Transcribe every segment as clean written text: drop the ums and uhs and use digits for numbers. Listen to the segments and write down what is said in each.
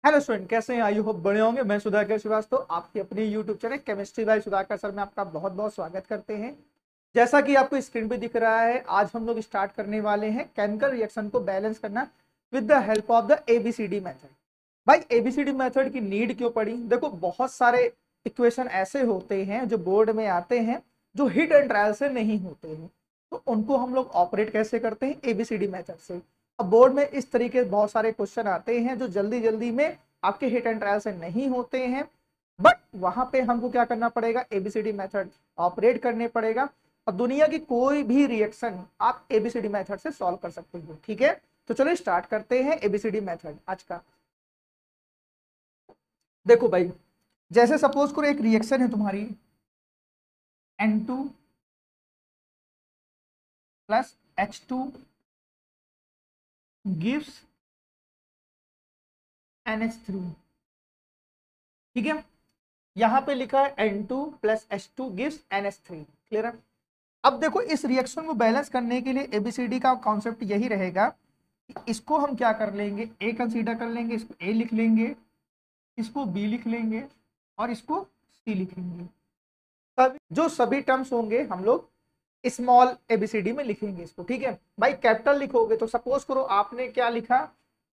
Hello student, कैसे हैं? I hope बड़े होंगे। मैं सुधाकर श्रीवास्तव, आपकी अपनी YouTube channel chemistry bye Sudhakar sir में आपका बहुत बहुत स्वागत करते हैं। जैसा कि आपको स्क्रीन पे दिख रहा है, आज हम लोग स्टार्ट करने वाले हैं केमिकल रिएक्शन को बैलेंस करना with the help of the ABCD method. भाई, एबीसीडी मेथड की नीड क्यों पड़ी? देखो, बहुत सारे इक्वेशन ऐसे होते हैं जो बोर्ड में आते हैं, जो हिट एंड ट्रायल से नहीं होते हैं, तो उनको हम लोग ऑपरेट कैसे करते हैं? एबीसीडी मेथड से। अब बोर्ड में इस तरीके बहुत सारे क्वेश्चन आते हैं जो जल्दी जल्दी में आपके हिट एंड ट्रायल से नहीं होते हैं, बट वहां पे हमको क्या करना पड़ेगा? एबीसीडी मेथड ऑपरेट करने पड़ेगा। और दुनिया की कोई भी रिएक्शन आप एबीसीडी मेथड से सॉल्व कर सकते हो। ठीक है, तो चलो स्टार्ट करते हैं एबीसीडी मेथड आज का। देखो भाई, जैसे सपोज करो एक रिएक्शन है तुम्हारी N2 plus H2 gives NH3। ठीक है, यहां पे लिखा है N2 plus H2 gives NH3। Clear है? अब देखो, इस रिएक्शन को बैलेंस करने के लिए एबीसीडी का कॉन्सेप्ट यही रहेगा कि इसको हम क्या कर लेंगे, ए कंसीडर कर लेंगे, इसको ए लिख लेंगे, इसको बी लिख लेंगे और इसको सी लिख लेंगे। तब जो सभी टर्म्स होंगे हम लोग स्मॉल एबीसीडी में लिखेंगे इसको। ठीक है भाई, कैपिटल लिखोगे तो सपोज करो आपने क्या लिखा,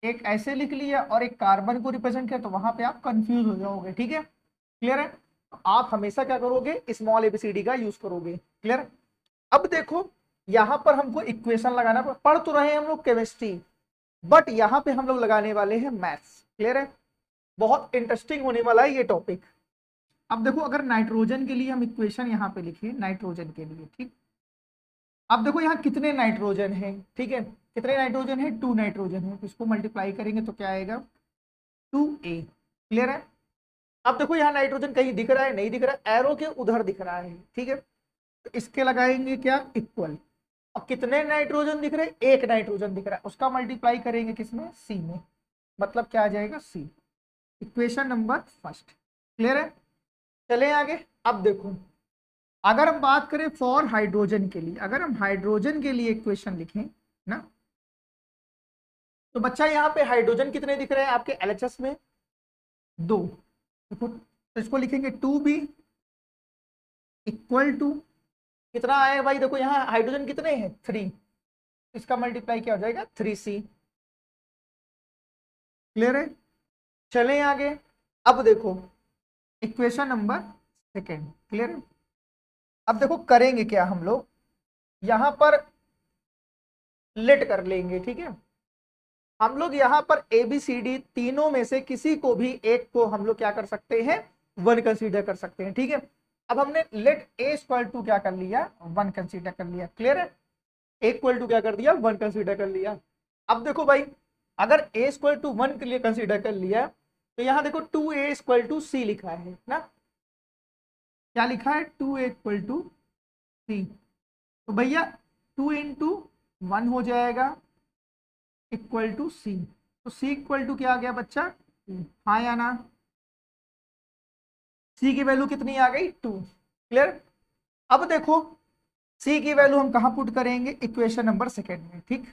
एक ऐसे लिख लिया और एक कार्बन को रिप्रेजेंट किया, तो वहां पे आप कंफ्यूज हो जाओगे। ठीक है, क्लियर है? तो आप हमेशा क्या करोगे? स्मॉल एबीसीडी का यूज करोगे। क्लियर? अब देखो, यहां पर हमको इक्वेशन लगाना, पढ़ तो रहे हैं हम लोग केमिस्ट्री, बट यहां पे हम लोग लगाने वाले हैं मैथ्स। क्लियर है? बहुत इंटरेस्टिंग होने वाला है ये टॉपिक। अब देखो, अगर नाइट्रोजन के लिए हम इक्वेशन यहाँ पे लिखे, नाइट्रोजन के लिए, ठीक, अब देखो यहाँ कितने नाइट्रोजन है। ठीक है, कितने नाइट्रोजन है? 2 नाइट्रोजन है, तो इसको मल्टीप्लाई करेंगे तो क्या आएगा? 2a। क्लियर है? अब देखो, यहाँ नाइट्रोजन कहीं दिख रहा है? नहीं दिख रहा है, एरो के उधर दिख रहा है। ठीक है, तो इसके लगाएंगे क्या? इक्वल। अब कितने नाइट्रोजन दिख रहे हैं? 1 नाइट्रोजन दिख रहा है, उसका मल्टीप्लाई करेंगे किसमें? सी में। मतलब क्या आ जाएगा? C. Equation number first. Clear है? चले आगे। अब देखो, अगर हम बात करें फॉर हाइड्रोजन के लिए, अगर हम हाइड्रोजन के लिए इक्वेशन लिखें ना, तो बच्चा यहाँ पे हाइड्रोजन कितने दिख रहे हैं आपके एलएचएस में? 2। देखो, तो इसको लिखेंगे 2b इक्वल टू कितना आएगा भाई? देखो, यहाँ हाइड्रोजन कितने हैं? 3, इसका मल्टीप्लाई क्या हो जाएगा? 3c। क्लियर है? चलें आगे। अब देखो, इक्वेशन नंबर सेकेंड। क्लियर है? अब देखो करेंगे क्या हम लोग, यहां पर लेट कर लेंगे। ठीक है, हम लोग यहाँ पर एबीसीडी तीनों में से किसी को भी एक को हम लोग क्या कर सकते हैं? 1 कंसीडर कर सकते हैं। ठीक है, अब हमने लेट ए इक्वल टू क्या कर लिया? 1 कंसीडर कर लिया। क्लियर है? ए इक्वल टू क्या कर दिया? 1 कंसीडर कर लिया। अब देखो भाई, अगर ए इक्वल टू 1 के लिए कंसीडर कर लिया, तो यहाँ देखो 2a इक्वल टू सी लिखा है ना, क्या लिखा है? 2a इक्वल टू सी। तो भैया 2 इंटू 1 हो जाएगा इक्वल टू सी। तो सी इक्वल टू क्या आ गया बच्चा? 2। हाँ या ना? सी की वैल्यू कितनी आ गई? 2। क्लियर? अब देखो, सी की वैल्यू हम कहां पुट करेंगे? इक्वेशन नंबर सेकेंड में। ठीक,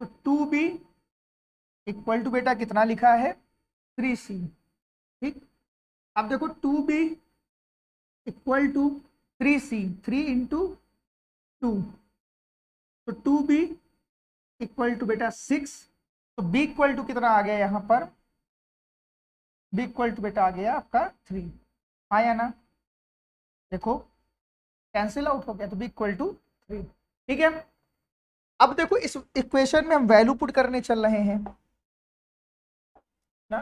तो 2b इक्वल टू बेटा कितना लिखा है? 3c। ठीक, अब देखो 2b equal to 3c, 3 into 2, तो 2b इक्वल टू बेटा 6। तो b इक्वल टू कितना आ गया यहाँ पर? b इक्वल टू बेटा आ गया आपका 3। हाँ या ना? देखो, कैंसिल आउट हो गया, तो b इक्वल टू 3। ठीक है, अब देखो इस इक्वेशन में हम वैल्यू पुट करने चल रहे हैं ना,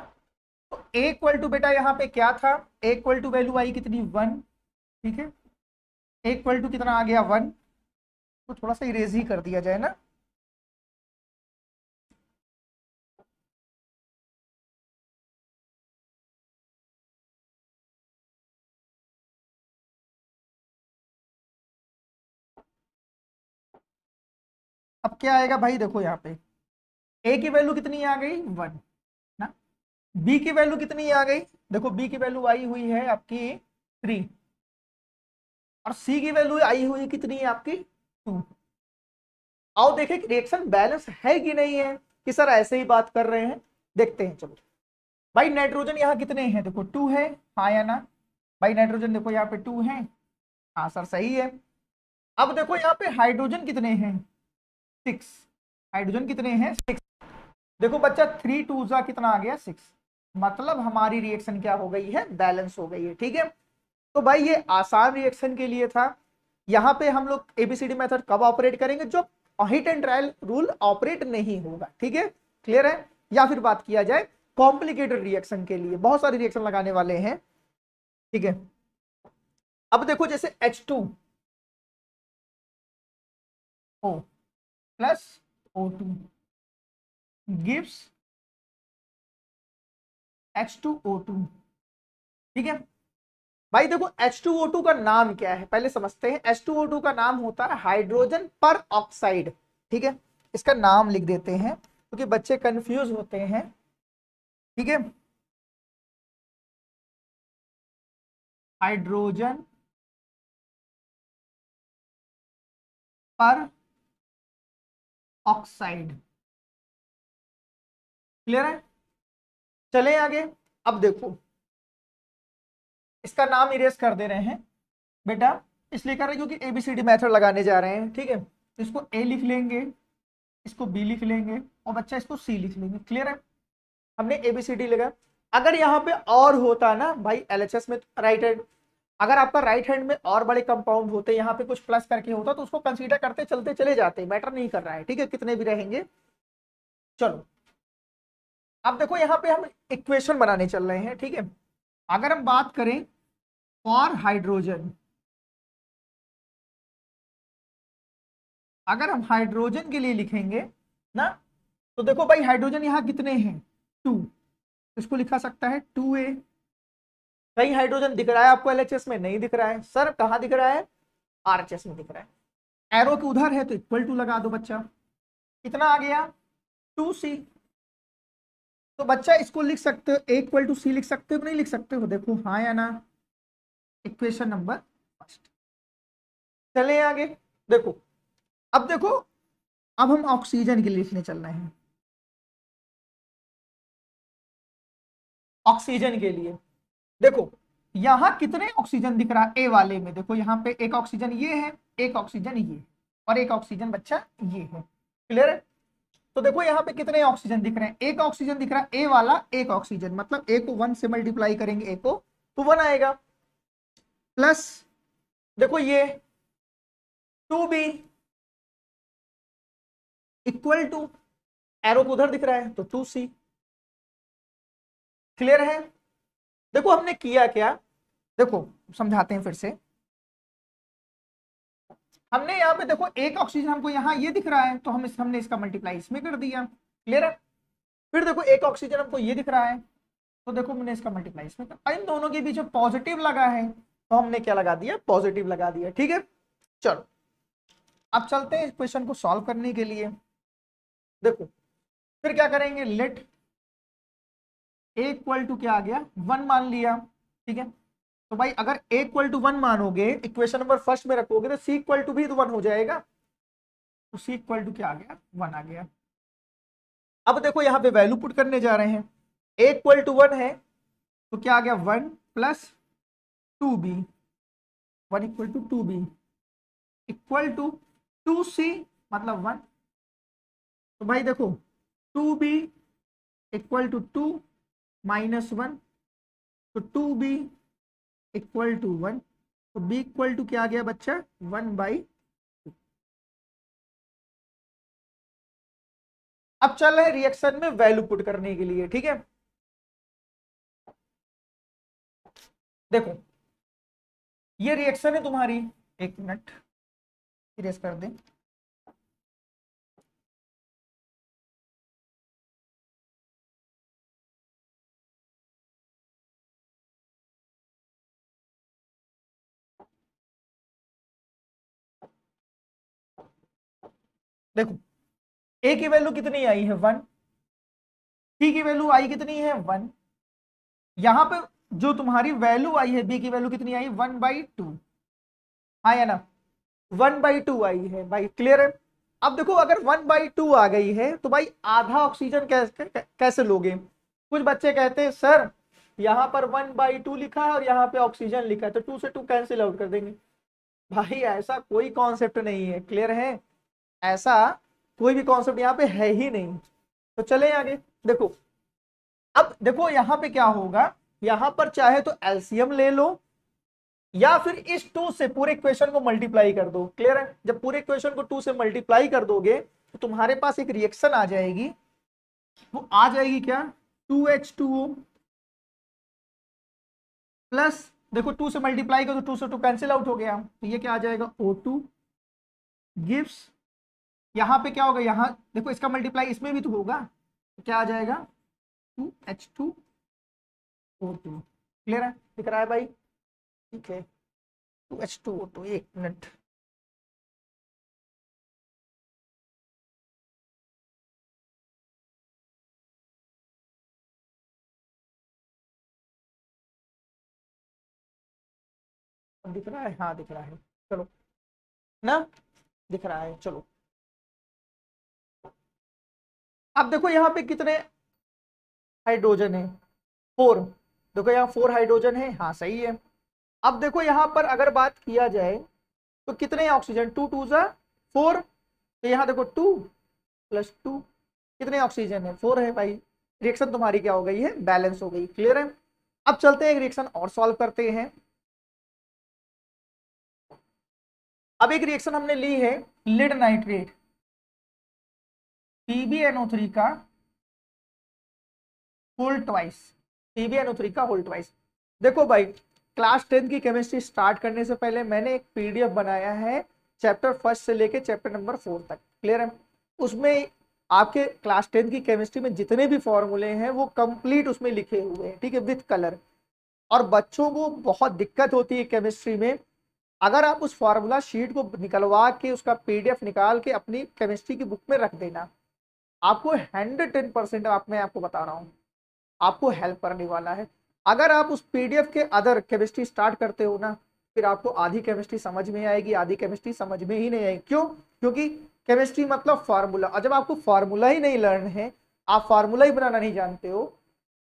तो a इक्वल टू बेटा यहाँ पे क्या था? a इक्वल टू वैल्यू आई कितनी? 1। ठीक है, a इक्वल टू कितना आ गया? 1। तो थोड़ा सा इरेज ही कर दिया जाए ना। अब क्या आएगा भाई? देखो यहाँ पे a की वैल्यू कितनी आ गई? 1 ना। b की वैल्यू कितनी आ गई? देखो, b की वैल्यू आई हुई है आपकी 3, और c की वैल्यू आई हुई कितनी है आपकी? 2। आओ देखें कि रिएक्शन बैलेंस है कि नहीं है, कि सर ऐसे ही बात कर रहे हैं। देखते हैं। चलो भाई नाइट्रोजन यहाँ कितने हैं, देखो 2 है, हाँ या ना भाई, नाइट्रोजन देखो यहाँ पे 2 है, हाँ सर सही है। अब देखो यहाँ पे हाइड्रोजन कितने हैं, 6, हाइड्रोजन कितने हैं 6। देखो बच्चा 3 2 जा कितना आ गया 6, मतलब हमारी रिएक्शन क्या हो गई है, बैलेंस हो गई है। ठीक है, तो भाई ये आसान रिएक्शन के लिए था। यहाँ पे हम लोग एबीसीडी मेथड कब ऑपरेट करेंगे, जो hit and trial rule operate नहीं होगा। ठीक है, क्लियर है। या फिर बात किया जाए कॉम्प्लिकेटेड रिएक्शन के लिए, बहुत सारे रिएक्शन लगाने वाले हैं। ठीक है, अब देखो जैसे H2O plus O2 gives H2O2। ठीक है भाई, देखो H2O2 का नाम क्या है पहले समझते हैं। H2O2 का नाम होता है हाइड्रोजन पर ऑक्साइड। ठीक है, इसका नाम लिख देते हैं क्योंकि बच्चे कंफ्यूज होते हैं। ठीक है, हाइड्रोजन पर ऑक्साइड, क्लियर है। चले आगे, अब देखो इसका नाम इरेज कर दे रहे हैं बेटा, इसलिए कर रहे हैं क्योंकि एबीसीडी मेथड लगाने जा रहे हैं। ठीक है, इसको ए लिख लेंगे, इसको बी लिख लेंगे और बच्चा इसको सी लिख लेंगे। क्लियर है, हमने एबीसीडी लगा। अगर यहाँ पे और होता ना भाई एलएचएस में राइट हैंड, अगर आपका राइट हैंड में और बड़े कंपाउंड होते, यहाँ पे कुछ प्लस करके होता तो उसको कंसीडर करते चलते चले जाते, मैटर नहीं कर रहा है। ठीक है, कितने भी रहेंगे। चलो अब देखो यहाँ पे हम इक्वेशन बनाने चल रहे हैं। ठीक है, अगर हम बात करें फॉर हाइड्रोजन, अगर हम हाइड्रोजन के लिए लिखेंगे ना, तो देखो भाई हाइड्रोजन यहाँ कितने हैं 2, इसको लिखा सकता है 2a। कहीं हाइड्रोजन दिख रहा है आपको एलएचएस में, नहीं दिख रहा है सर, कहाँ दिख रहा है आरएचएस में दिख रहा है। एरो के उधर है तो इक्वल टू लगा दो बच्चा, कितना आ गया 2c। तो बच्चा इसको लिख सकते हो a इक्वल टू सी, लिख सकते हो नहीं लिख सकते हो, देखो हाँ या ना, इक्वेशन नंबर फर्स्ट। चले आगे, देखो अब देखो, अब हम ऑक्सीजन के लिए लिखने चल रहे हैं। ऑक्सीजन के लिए देखो यहां कितने ऑक्सीजन दिख रहा है ए वाले में, देखो यहाँ पे एक ऑक्सीजन ये है, एक ऑक्सीजन ये, और एक ऑक्सीजन बच्चा ये है। क्लियर है, तो देखो यहाँ पे कितने ऑक्सीजन दिख रहे हैं, एक ऑक्सीजन दिख रहा है ए वाला, एक ऑक्सीजन, मतलब ए को 1 से मल्टीप्लाई करेंगे ए को तो 1 आएगा, प्लस देखो ये 2b इक्वल टू, एरो को उधर दिख रहा है तो 2c। क्लियर है, देखो हमने किया क्या, देखो समझाते हैं फिर से। हमने यहाँ पे देखो एक ऑक्सीजन हमको यहाँ ये दिख रहा है तो हमने इसका मल्टीप्लाई इसमें कर दिया। क्लियर है, फिर देखो एक ऑक्सीजन हमको ये दिख रहा है तो देखो हमने इसका मल्टीप्लाई इसमें कर, इन दोनों के बीच में पॉजिटिव लगा है तो हमने क्या लगा दिया, पॉजिटिव लगा दिया। ठीक है, चलो अब चलते हैं इस क्वेश्चन को सॉल्व करने के लिए। देखो फिर क्या करेंगे, लेट ए इक्वल टू क्या आ गया 1 मान लिया। ठीक है, तो भाई अगर ए इक्वल टू 1 मानोगे, इक्वेशन नंबर फर्स्ट में रखोगे तो सी इक्वल टू भी तो 1 हो जाएगा, तो सी इक्वल टू क्या आ गया 1 आ गया। अब देखो यहाँ पे वैल्यू पुट करने जा रहे हैं, ए इक्वल टू 1 है तो क्या आ गया 1 plus 2b, 1 equal to 2b equal to 2c मतलब 1। तो भाई देखो 2b इक्वल टू 2 माइनस 1, तो 2b इक्वल टू 1, तो b इक्वल टू क्या आ गया बच्चा 1/2। अब चल रहे रिएक्शन में वैल्यू पुट करने के लिए। ठीक है, देखो ये रिएक्शन है तुम्हारी, एक मिनट इरेज कर दें। देखो ए की वैल्यू कितनी आई है 1, सी की वैल्यू आई कितनी है 1, यहां पे जो तुम्हारी वैल्यू आई है बी की वैल्यू कितनी आई 1/2, हाँ या ना 1/2 आई है भाई। क्लियर है, अब देखो अगर 1/2 आ गई है तो भाई आधा ऑक्सीजन कैसे लोगे? कुछ बच्चे कहते हैं सर यहाँ पर 1/2 लिखा है और यहाँ पे ऑक्सीजन लिखा है तो 2 से 2 कैंसिल आउट कर देंगे। भाई ऐसा कोई कॉन्सेप्ट नहीं है, क्लियर है? ऐसा कोई भी कॉन्सेप्ट यहाँ पे है ही नहीं। तो चले आगे। देखो अब देखो यहाँ पे क्या होगा, यहाँ पर चाहे तो एलसीएम ले लो या फिर इस 2 से पूरे इक्वेशन को मल्टीप्लाई कर दो। क्लियर है? जब पूरे इक्वेशन को 2 से मल्टीप्लाई कर दोगे तो तुम्हारे पास एक रिएक्शन आ जाएगी, वो आ जाएगी क्या, 2H2O प्लस, देखो 2 से मल्टीप्लाई करो तो 2 से 2 कैंसिल आउट हो गया, तो ये क्या आ जाएगा O2 गिव्स, यहाँ पे क्या होगा, यहाँ देखो इसका मल्टीप्लाई इसमें भी तो होगा, तो क्या आ जाएगा 2H2O2। क्लियर है? दिख रहा है भाई? ठीक है, 2H2O2। एक मिनट, दिख रहा है? हाँ दिख रहा है, चलो ना, दिख रहा है, चलो। अब देखो यहाँ पे कितने हाइड्रोजन है, 4। देखो यहाँ 4 हाइड्रोजन है, हाँ सही है। अब देखो यहाँ पर अगर बात किया जाए तो कितने ऑक्सीजन, 2 2 जा 4, तो यहाँ देखो 2 + 2 कितने ऑक्सीजन है, 4 है भाई। रिएक्शन तुम्हारी क्या हो गई है, बैलेंस हो गई। क्लियर है? अब चलते हैं एक रिएक्शन और सॉल्व करते हैं। अब एक रिएक्शन हमने ली है लेड नाइट्रेट PbNO3 का होल ट्वाइस, PbNO3 का होल ट्वाइस। देखो भाई क्लास 10 की केमिस्ट्री स्टार्ट करने से पहले मैंने एक पीडीएफ बनाया है चैप्टर 1 से लेके चैप्टर नंबर 4 तक। क्लियर है? उसमें आपके क्लास 10 की केमिस्ट्री में जितने भी फॉर्मूले हैं वो कंप्लीट उसमें लिखे हुए हैं, ठीक है, विथ कलर। और बच्चों को बहुत दिक्कत होती है केमिस्ट्री में, अगर आप उस फॉर्मूला शीट को निकलवा के उसका पीडीएफ निकाल के अपनी केमिस्ट्री की बुक में रख देना, आपको 110% आप, मैं आपको बता रहा हूँ, आपको हेल्प करने वाला है। अगर आप उस पीडीएफ के अदर केमिस्ट्री स्टार्ट करते हो ना, फिर आपको आधी केमिस्ट्री समझ में आएगी, आधी केमिस्ट्री समझ में ही नहीं आएगी। क्यों? क्योंकि केमिस्ट्री मतलब फार्मूला, और जब आपको फार्मूला ही नहीं लर्न है, आप फार्मूला ही बनाना नहीं जानते हो,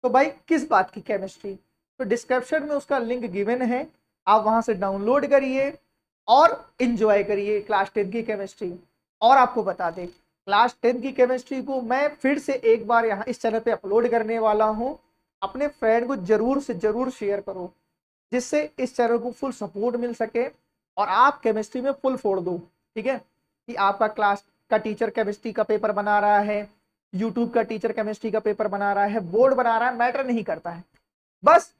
तो भाई किस बात की केमिस्ट्री? तो डिस्क्रिप्शन में उसका लिंक गिवन है, आप वहां से डाउनलोड करिए और इंजॉय करिए क्लास 10 की केमिस्ट्री। और आपको बता दें क्लास 10 की केमिस्ट्री को मैं फिर से एक बार यहाँ इस चैनल पे अपलोड करने वाला हूँ, अपने फ्रेंड को जरूर से जरूर शेयर करो, जिससे इस चैनल को फुल सपोर्ट मिल सके और आप केमिस्ट्री में फुल फोड़ दो। ठीक है? कि आपका क्लास का टीचर केमिस्ट्री का पेपर बना रहा है, यूट्यूब का टीचर केमिस्ट्री का पेपर बना रहा है, बोर्ड बना रहा है, मैटर नहीं करता है, बस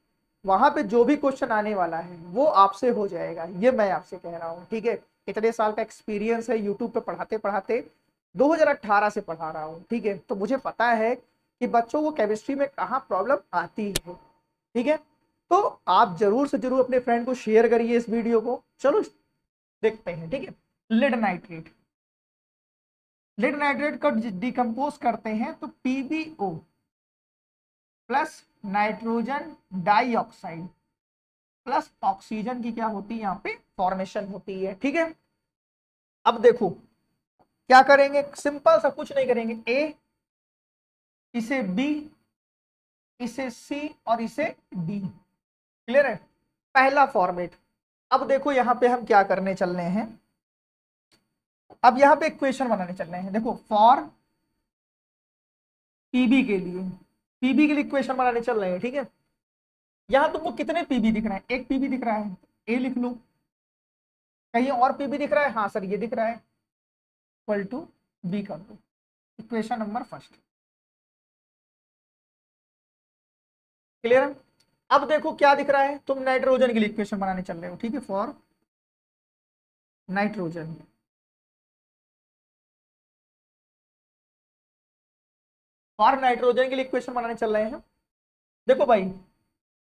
वहां पे जो भी क्वेश्चन आने वाला है वो आपसे हो जाएगा, ये मैं आपसे कह रहा हूँ। ठीक है? इतने साल का एक्सपीरियंस है यूट्यूब पे पढ़ाते पढ़ाते, 2018 से पढ़ा रहा हूँ। ठीक है? तो मुझे पता है कि बच्चों को केमिस्ट्री में कहाँ प्रॉब्लम आती है। ठीक है? तो आप जरूर से जरूर अपने फ्रेंड को शेयर करिए इस वीडियो को। चलो देखते हैं। ठीक है? लेड नाइट्रेट, लेड नाइट्रेट को डिकम्पोज करते हैं तो PbO plus nitrogen dioxide plus oxygen की क्या होती है, यहाँ पे फॉर्मेशन होती है। ठीक है? अब देखो क्या करेंगे, सिंपल सा, कुछ नहीं करेंगे, A, इसे B, इसे C और इसे D। क्लियर है? पहला फॉर्मेट। अब देखो यहाँ पे हम क्या करने चल रहे हैं, अब यहाँ पे इक्वेशन बनाने चल रहे हैं। देखो फॉर पीबी के लिए, पीबी के लिए इक्वेशन बनाने चल रहे हैं। ठीक है? यहाँ तुमको कितने पीबी दिख रहे हैं, एक पीबी दिख रहा है, ए लिख लो। कहीं और पीबी दिख रहा है, हाँ सर ये दिख रहा है, इक्वल टू बी कर दो, इक्वेशन नंबर फर्स्ट। क्लियर है? अब देखो क्या दिख रहा है, तुम नाइट्रोजन के लिए इक्वेशन बनाने चल रहे हो। ठीक है? फॉर नाइट्रोजन, फॉर नाइट्रोजन के लिए इक्वेशन बनाने चल रहे हैं। देखो भाई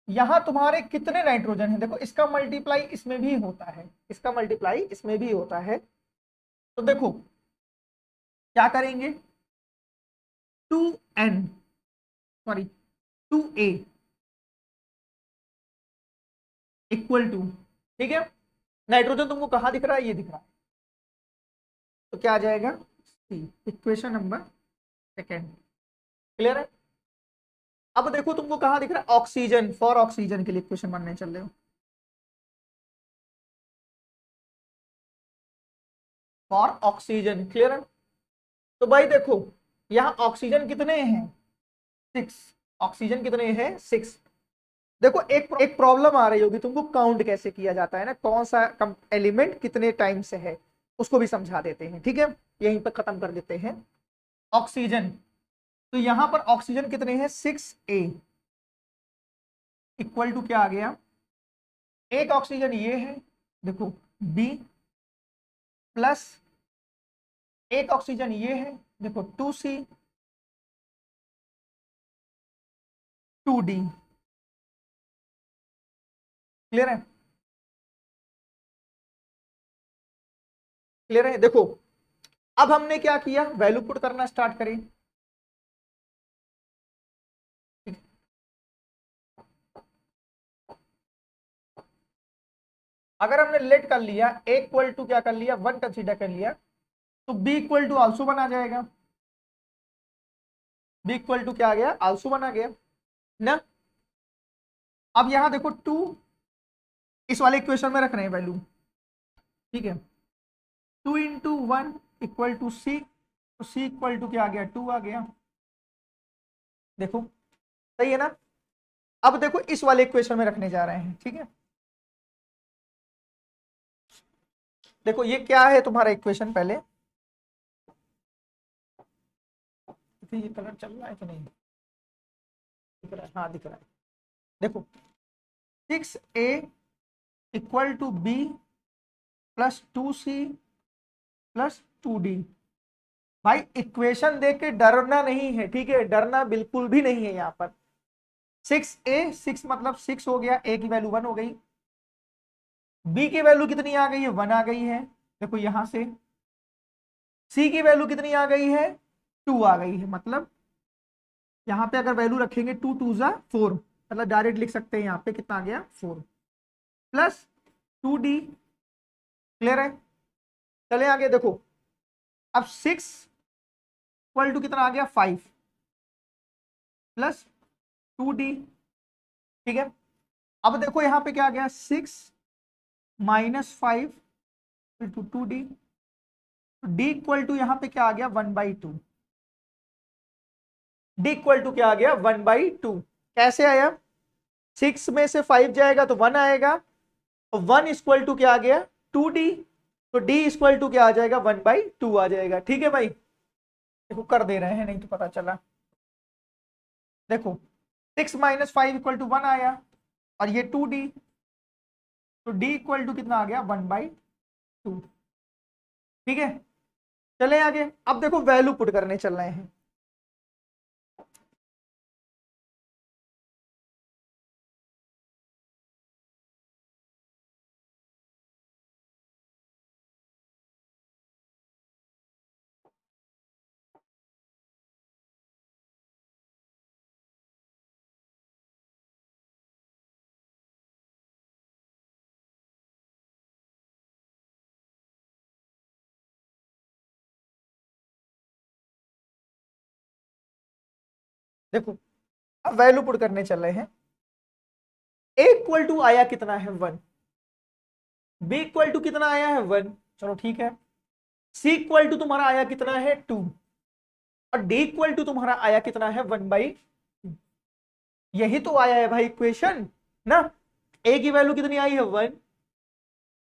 यहां तुम्हारे कितने नाइट्रोजन है, देखो इसका मल्टीप्लाई इसमें भी होता है, इसका मल्टीप्लाई इसमें भी होता है। तो देखो क्या करेंगे, 2n, sorry 2a equal to, ठीक है, नाइट्रोजन तुमको कहां दिख रहा है, ये दिख रहा है, तो क्या आ जाएगा C, equation number second. Clear है? अब देखो तुमको कहां दिख रहा है, ऑक्सीजन, फॉर ऑक्सीजन के लिए इक्वेशन बनने चल रहे हो, फॉर ऑक्सीजन। क्लियर है? तो भाई देखो यहां ऑक्सीजन कितने हैं, 6। ऑक्सीजन कितने हैं, 6। देखो एक प्रॉब्लम आ रही होगी तुमको, काउंट कैसे किया जाता है ना, कौन सा एलिमेंट कितने टाइम से है, उसको भी समझा देते हैं। ठीक है, यहीं पर खत्म कर देते हैं ऑक्सीजन। तो यहां पर ऑक्सीजन कितने हैं, 6A इक्वल टू क्या आ गया, एक ऑक्सीजन ये है, देखो B प्लस एक ऑक्सीजन ये है, देखो 2C 2D। क्लियर है? क्लियर है? देखो अब हमने क्या किया, वैल्यू पुट करना स्टार्ट करें। अगर हमने लेट कर लिया a इक्वल टू क्या कर लिया, 1 कंसीडर कर लिया, तो b इक्वल टू आल्सो बना जाएगा। b इक्वल टू क्या आ गया, आल्सो बना गया ना। अब यहां देखो 2 इस वाले इक्वेशन में रख रहे हैं वैल्यू। ठीक है, 2 इंटू 1 इक्वल टू सी, तो सी इक्वल टू क्या आ गया, 2 आ गया। देखो सही है ना। अब देखो इस वाले इक्वेशन में रखने जा रहे हैं। ठीक है, देखो ये क्या है तुम्हारा इक्वेशन, पहले ये कलर चल रहा है कि नहीं दिख रहा है, हाँ दिख रहा है। देखो 6A equal to B plus 2C plus 2D। भाई इक्वेशन देख के डरना नहीं है, ठीक है, डरना बिल्कुल भी नहीं है। यहाँ पर 6A, 6 मतलब 6 हो गया, A की वैल्यू 1 हो गई, B की वैल्यू कितनी आ गई है, 1 आ गई है। देखो यहां से C की वैल्यू कितनी आ गई है, 2 आ गई है। मतलब यहाँ पे अगर वैल्यू रखेंगे 2 2 जा 4, मतलब डायरेक्ट लिख सकते हैं यहाँ पे कितना आ गया, 4 प्लस 2D। क्लियर है? चले आगे, देखो अब 6 इक्वल टू कितना आ गया, 5 प्लस 2D। ठीक है, अब देखो यहाँ पे क्या आ गया, 6 minus 5 into 2D। D equal to यहाँ पे क्या आ गया, 1/2। डी इक्वल टू क्या आ गया, 1/2। कैसे आया, 6 में से 5 जाएगा तो 1 आएगा, और 1 इक्वल टू क्या आ गया, 2D, तो D इक्वल टू क्या आ जाएगा, 1/2 आ जाएगा। ठीक है भाई, देखो कर दे रहे हैं, नहीं तो पता चला। देखो 6 माइनस 5 इक्वल टू 1 आया, और ये 2D, तो D इक्वल टू कितना आ गया, 1/2। ठीक है, चले आगे। अब देखो वैल्यू पुट करने चल रहे हैं। देखो अब वैल्यू पुट करने चल रहे हैं। A इक्वल टू आया कितना है, 1। B इक्वल टू कितना आया है, 1। चलो ठीक है। C इक्वल टू तुम्हारा आया कितना है, 2, और D इक्वल टू तुम्हारा आया कितना है, 1/2। यही तो आया है भाई इक्वेशन ना। A की वैल्यू कितनी आई है, 1,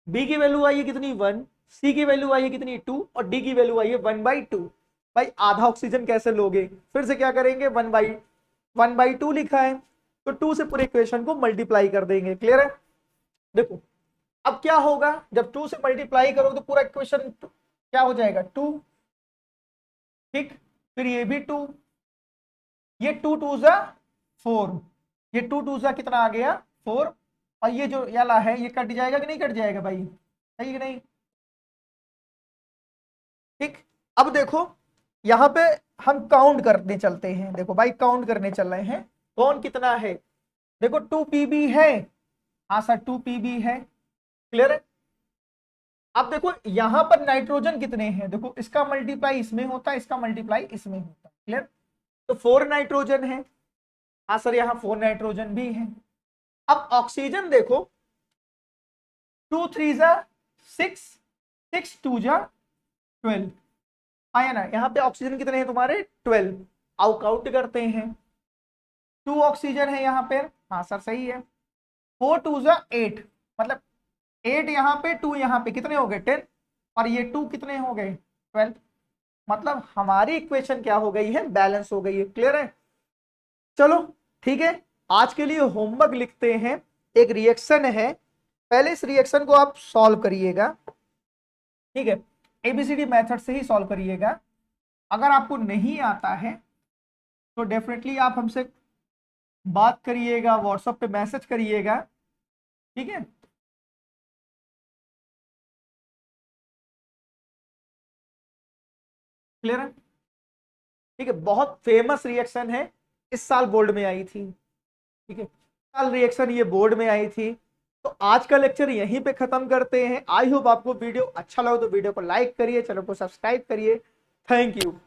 B की वैल्यू आई है कितनी, 1, C की वैल्यू आई है कितनी, 2, और D की वैल्यू आई है 1/2। भाई आधा ऑक्सीजन कैसे लोगे, फिर से क्या करेंगे, 1/2 लिखा है, तो 2 से पूरे इक्वेशन को मल्टीप्लाई कर देंगे। क्लियर है? देखो अब क्या होगा, जब 2 से मल्टीप्लाई करोगे तो पूरा इक्वेशन क्या हो जाएगा, 2। ठीक, फिर ये भी 2, ये 2 2 जा 4, ये 2 2 जा कितना आ गया, 4, और ये जो याला है ये कट जाएगा कि नहीं कट जाएगा भाई, सही कि नहीं। ठीक, अब देखो यहां पे हम काउंट करने चलते हैं। देखो भाई काउंट करने चल रहे हैं, कौन कितना है। देखो 2 PB है, हाँ सर 2 PB है। क्लियर है? अब देखो यहां पर नाइट्रोजन कितने हैं, देखो इसका मल्टीप्लाई इसमें होता है, इसका मल्टीप्लाई इसमें होता है, क्लियर। तो 4 नाइट्रोजन है, हाँ सर यहाँ 4 नाइट्रोजन भी है। अब ऑक्सीजन देखो 2 3 जा 6, 6 2 जा 12 आया ना, यहाँ पे ऑक्सीजन कितने हैं तुम्हारे 12, आउट करते हैं 2 ऑक्सीजन है यहाँ पे, हाँ सर सही है। 4 2 जा 8, मतलब 8 यहाँ पे 2 यहाँ पे, कितने हो गए 10, और ये 2 कितने हो गए 12, मतलब हमारी इक्वेशन क्या हो गई है, बैलेंस हो गई है, क्लियर है। चलो ठीक है, आज के लिए होमवर्क लिखते हैं, एक रिएक्शन है, पहले इस रिएक्शन को आप सॉल्व करिएगा, ठीक है, एबीसीडी मेथड से ही सॉल्व करिएगा। अगर आपको नहीं आता है तो डेफिनेटली आप हमसे बात करिएगा, व्हाट्सएप पे मैसेज करिएगा, ठीक है। क्लियर है, ठीक है, बहुत फेमस रिएक्शन है, इस साल बोर्ड में आई थी, ठीक है, साल रिएक्शन ये बोर्ड में आई थी। तो आज का लेक्चर यहीं पे खत्म करते हैं। आई होप आपको वीडियो अच्छा लगा तो वीडियो को लाइक करिए, चैनल को सब्सक्राइब करिए। Thank you.